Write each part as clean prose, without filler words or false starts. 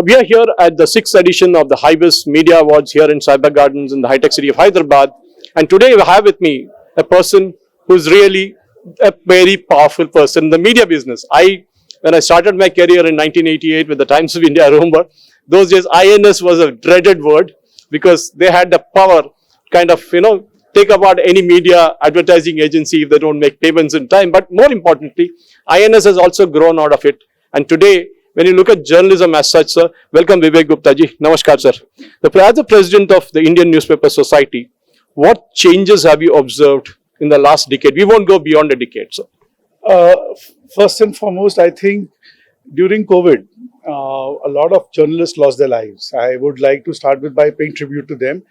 We are here at the 6th edition of the HyBiz Media Awards here in Cyber Gardens in the high-tech city of Hyderabad. And today I have with me a person who's really a very powerful person in the media business. When I started my career in 1988 with the Times of India, I remember those days INS was a dreaded word because they had the power kind of, take apart any media advertising agency if they don't make payments in time. But more importantly, INS has also grown out of it. And today, when you look at journalism as such, sir, welcome Vivek Gupta ji. Namaskar, sir. As the president of the Indian Newspaper Society, what changes have you observed in the last decade? We won't go beyond a decade, sir. First and foremost, I think during COVID, a lot of journalists lost their lives. I would like to start with by paying tribute to them.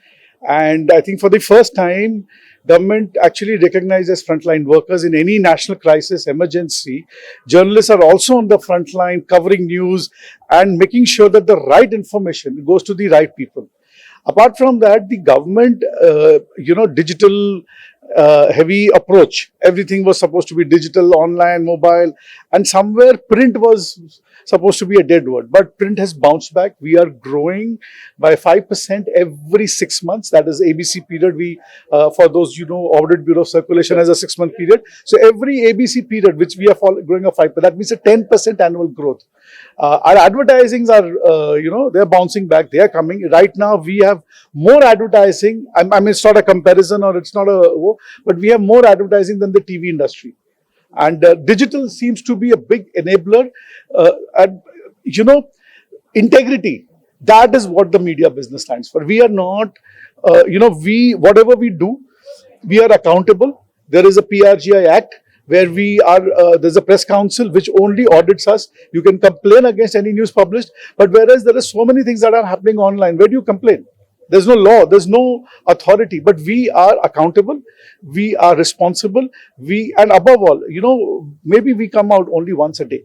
And I think for the first time, government actually recognized as frontline workers in any national crisis, emergency. Journalists are also on the front line covering news and making sure that the right information goes to the right people. Apart from that, the government, digital heavy approach. Everything was supposed to be digital, online, mobile, and somewhere print was supposed to be a dead word. But print has bounced back. We are growing by 5% every 6 months. That is ABC period. We, for those Audit Bureau circulation has a 6-month period. So every ABC period, which we are growing at 5%, that means a 10% annual growth. Our advertisings are, they're bouncing back. They are coming. Right now, we have more advertising. I mean, it's not a comparison or it's not but we have more advertising than the TV industry. And digital seems to be a big enabler. And, integrity, that is what the media business stands for. We are not, whatever we do, we are accountable. There is a PRGI Act where we are, there's a press council which only audits us. You can complain against any news published, but whereas there are so many things that are happening online, where do you complain? There's no law, there's no authority, but we are accountable, we are responsible, and above all, maybe we come out only once a day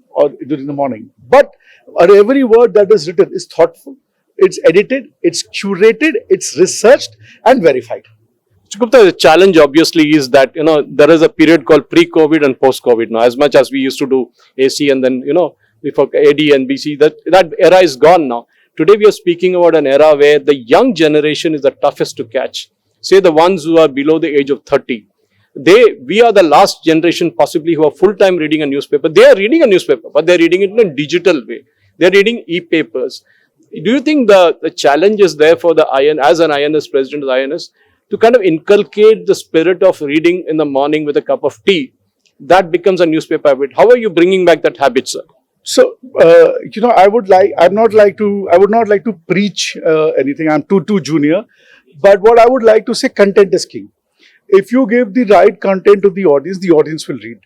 or during the morning, but every word that is written is thoughtful, it's edited, it's curated, it's researched and verified. Mr. Gupta, the challenge obviously is that, there is a period called pre-COVID and post-COVID now. As much as we used to do AC and then, before AD and BC, that era is gone now. Today we are speaking about an era where the young generation is the toughest to catch. Say the ones who are below the age of 30. We are the last generation possibly who are full-time reading a newspaper. They are reading a newspaper, but they are reading it in a digital way. They are reading e-papers. Do you think the challenge is there for the as an INS, president of the INS, to kind of inculcate the spirit of reading in the morning with a cup of tea? That becomes a newspaper habit. How are you bringing back that habit, sir? So, I would not like to preach anything. I'm too junior. But what I would like to say, content is king. If you give the right content to the audience will read.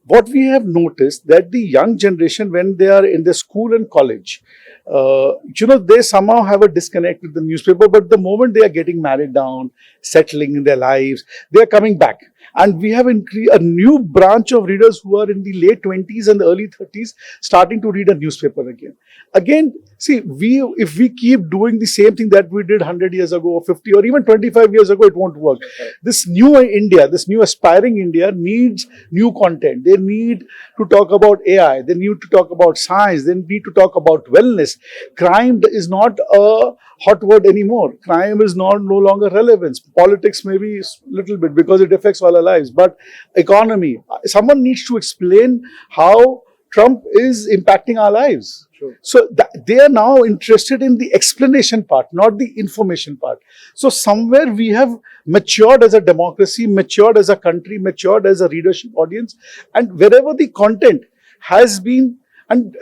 What we have noticed that the young generation, when they are in the school and college, they somehow have a disconnect with the newspaper, but the moment they are getting married down, settling in their lives, they are coming back. And we have a new branch of readers who are in the late 20s and the early 30s starting to read a newspaper again. Again, see, if we keep doing the same thing that we did 100 years ago or 50 or even 25 years ago, it won't work. Okay. This new India, this new aspiring India needs new content. They need to talk about AI. They need to talk about science. They need to talk about wellness. Crime is not a hot word anymore. Crime is no longer relevant. Politics maybe a little bit because it affects all our lives. But economy, someone needs to explain how Trump is impacting our lives. Sure. So they are now interested in the explanation part, not the information part. So somewhere we have matured as a democracy, matured as a country, matured as a readership audience. And wherever the content has been, and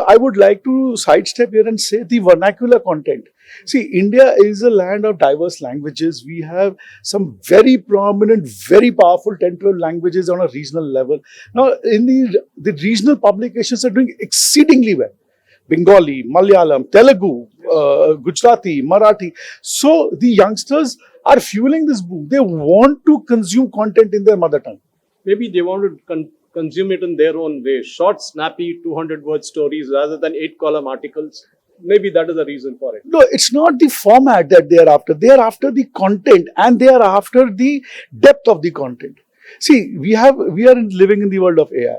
I would like to sidestep here and say the vernacular content. See, India is a land of diverse languages. We have some very prominent, very powerful 10-12 languages on a regional level. Now, in the regional publications are doing exceedingly well. Bengali, Malayalam, Telugu, Gujarati, Marathi. So, the youngsters are fueling this boom. They want to consume content in their mother tongue. Maybe they want to consume it in their own way. Short, snappy, 200-word stories rather than 8-column articles. Maybe that is the reason for it. No, it's not the format that they are after. They are after the content and they are after the depth of the content. See, we are living in the world of AI.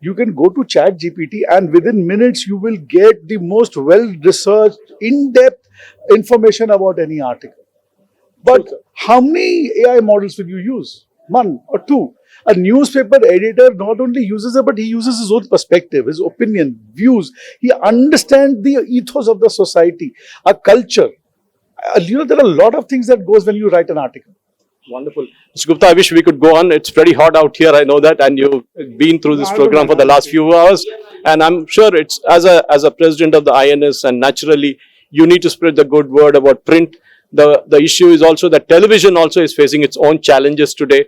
You can go to Chat GPT and within minutes you will get the most well-researched, in-depth information about any article. But how many AI models will you use? One or two. A newspaper editor not only uses it, but he uses his own perspective, his opinion, views. He understands the ethos of the society, a culture. There are a lot of things that goes when you write an article. Wonderful. Mr. Gupta, I wish we could go on. It's pretty hot out here, I know that, and you've been through this program for the last few hours. And I'm sure it's as a president of the INS, and naturally you need to spread the good word about print. The issue is also that television also is facing its own challenges today.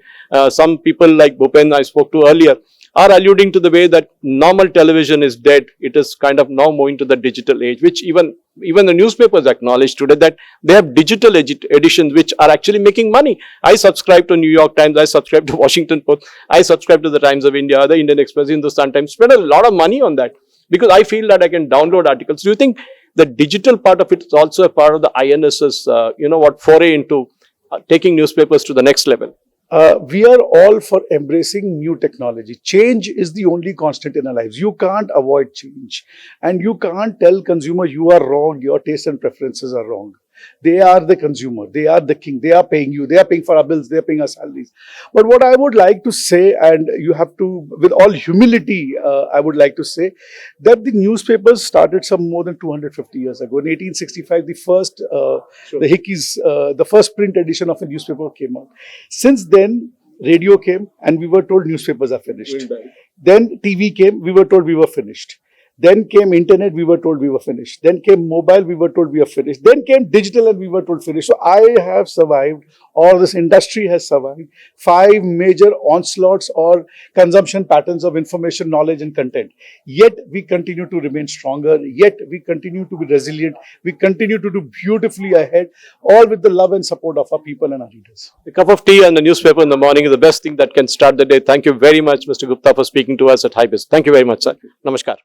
Some people like Bhupen I spoke to earlier are alluding to the way that normal television is dead. It is kind of now moving to the digital age, which even the newspapers acknowledge today that they have digital editions which are actually making money. I subscribe to New York Times, I subscribe to Washington Post, I subscribe to the Times of India, the Indian Express, Hindustan Times, spend a lot of money on that because I feel that I can download articles. Do you think the digital part of it is also a part of the INS's, foray into taking newspapers to the next level? We are all for embracing new technology. Change is the only constant in our lives. You can't avoid change. And you can't tell consumer you are wrong, your tastes and preferences are wrong. They are the consumer. They are the king. They are paying you. They are paying for our bills. They are paying our salaries. But what I would like to say, and you have to, with all humility, I would like to say that the newspapers started some more than 250 years ago. In 1865, the first, the Hickey's, the first print edition of a newspaper came out. Since then, radio came and we were told newspapers are finished. Then TV came, we were told we were finished. Then came internet, we were told we were finished. Then came mobile, we were told we are finished. Then came digital and we were told finished. So I have survived, or this industry has survived, 5 major onslaughts or consumption patterns of information, knowledge and content. Yet we continue to remain stronger. Yet we continue to be resilient. We continue to do beautifully ahead, all with the love and support of our people and our readers. A cup of tea and a newspaper in the morning is the best thing that can start the day. Thank you very much, Mr. Gupta, for speaking to us at HyBiz. Thank you very much, sir. Namaskar.